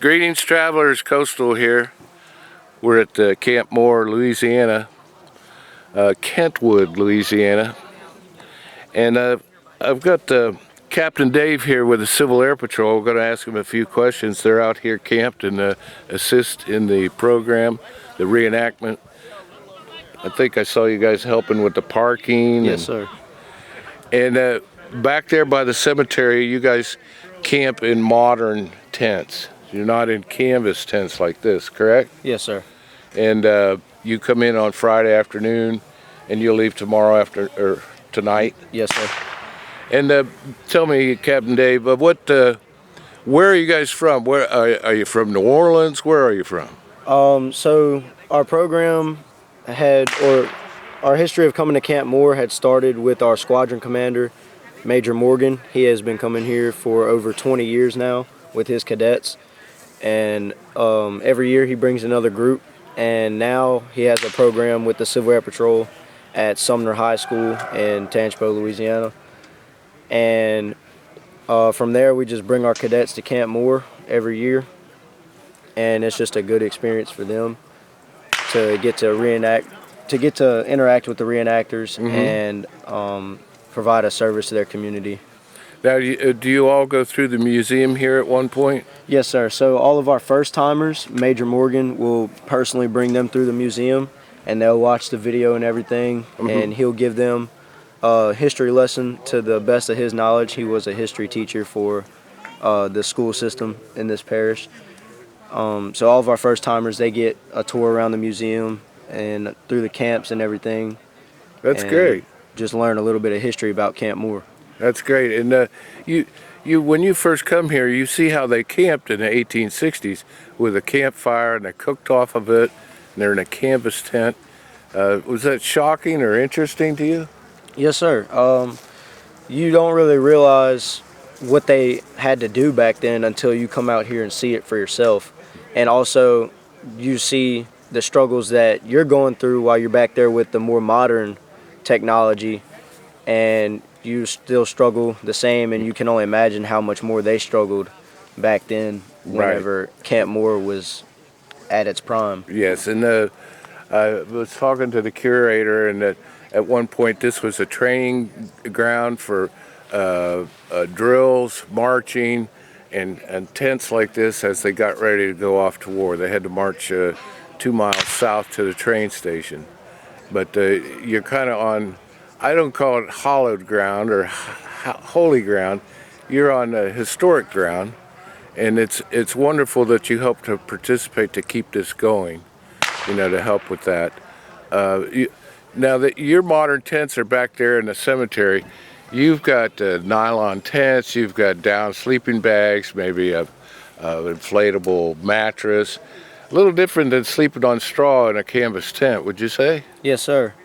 Greetings, travelers. Coastal here. We're at Camp Moore, Louisiana, Kentwood, Louisiana, and I've got Captain Dave here with the Civil Air Patrol. We're going to ask him a few questions. They're out here camped and assist in the program, the reenactment. I think I saw you guys helping with the parking. Yes, sir. And back there by the cemetery, you guys camp in modern tents. You're not in canvas tents like this, correct? Yes, sir. And you come in on Friday afternoon, and you'll leave tomorrow or tonight. Yes, sir. And tell me, Captain Dave, where are you guys from? Where are you from? New Orleans? Where are you from? So our program our history of coming to Camp Moore had started with our squadron commander, Major Morgan. He has been coming here for over 20 years now with his cadets, and every year he brings another group. And now he has a program with the Civil Air Patrol at Sumner High School in Tangipahoa, Louisiana. And from there, we just bring our cadets to Camp Moore every year, and it's just a good experience for them to get to interact with the reenactors and provide a service to their community. Now, do you all go through the museum here at one point? Yes, sir. So all of our first-timers, Major Morgan will personally bring them through the museum, and they'll watch the video and everything, and he'll give them a history lesson to the best of his knowledge. He was a history teacher for the school system in this parish. So all of our first-timers, they get a tour around the museum and through the camps and everything. That's great. Just learn a little bit of history about Camp Moore. That's great. And you when you first come here, you see how they camped in the 1860s with a campfire, and they cooked off of it, and they're in a canvas tent. Was that shocking or interesting to you? Yes, sir. You don't really realize what they had to do back then until you come out here and see it for yourself. And also, you see the struggles that you're going through while you're back there with the more modern technology, and you still struggle the same, and you can only imagine how much more they struggled back then whenever Camp Moore was at its prime. Yes, and I was talking to the curator, and at one point this was a training ground for drills, marching, and tents like this as they got ready to go off to war. They had to march 2 miles south to the train station. But you're kind of on, I don't call it hallowed ground or holy ground. You're on historic ground, and it's wonderful that you help to participate to keep this going, to help with that. Now that your modern tents are back there in the cemetery, you've got nylon tents, you've got down sleeping bags, maybe a inflatable mattress. A little different than sleeping on straw in a canvas tent, would you say? Yes, sir.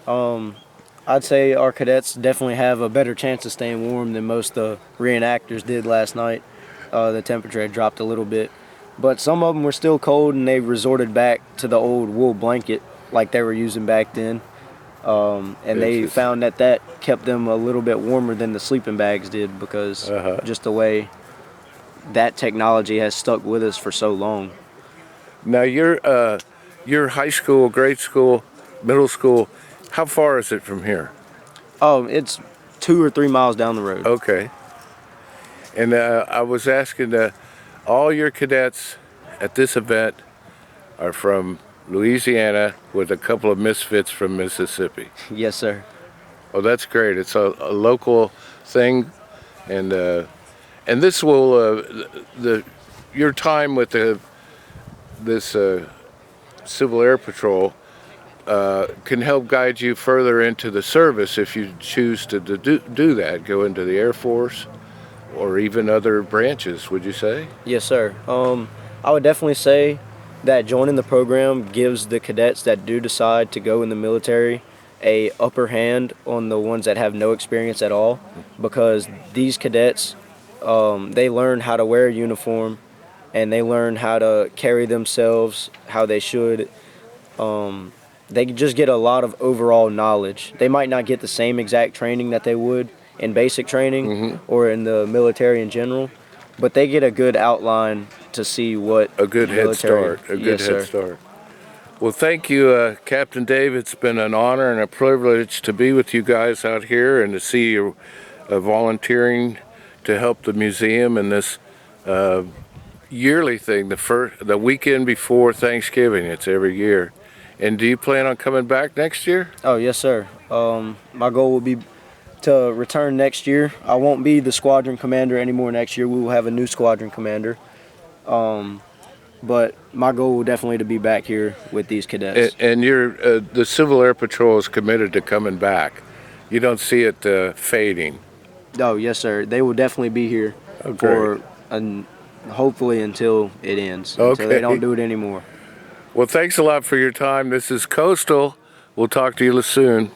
I'd say our cadets definitely have a better chance of staying warm than most reenactors did last night. The temperature had dropped a little bit, but some of them were still cold, and they resorted back to the old wool blanket like they were using back then. And they found that kept them a little bit warmer than the sleeping bags did, because just the way that technology has stuck with us for so long. Now your high school, grade school, middle school, how far is it from here? It's 2 or 3 miles down the road. Okay. And I was asking, all your cadets at this event are from Louisiana with a couple of misfits from Mississippi. Yes, sir. Oh, that's great. It's a local thing, and this will your time with this Civil Air Patrol can help guide you further into the service if you choose to do that, go into the Air Force or even other branches, would you say? Yes, sir. I would definitely say that joining the program gives the cadets that do decide to go in the military a upper hand on the ones that have no experience at all, because these cadets, they learn how to wear a uniform, and they learn how to carry themselves how they should. They just get a lot of overall knowledge. They might not get the same exact training that they would in basic training or in the military in general, but they get a good outline to see what A good head military- start. A good Yes, head sir. start. Well, thank you, Captain Dave. It's been an honor and a privilege to be with you guys out here and to see you volunteering to help the museum in this yearly thing. The weekend before Thanksgiving. It's every year. And do you plan on coming back next year? Oh, yes, sir. My goal will be to return next year. I won't be the squadron commander anymore next year. We will have a new squadron commander. But my goal will definitely to be back here with these cadets. And you're the Civil Air Patrol is committed to coming back. You don't see it fading. Oh, yes, sir. They will definitely be here for hopefully until it ends. Until they don't do it anymore. Well, thanks a lot for your time. This is Coastal. We'll talk to you soon.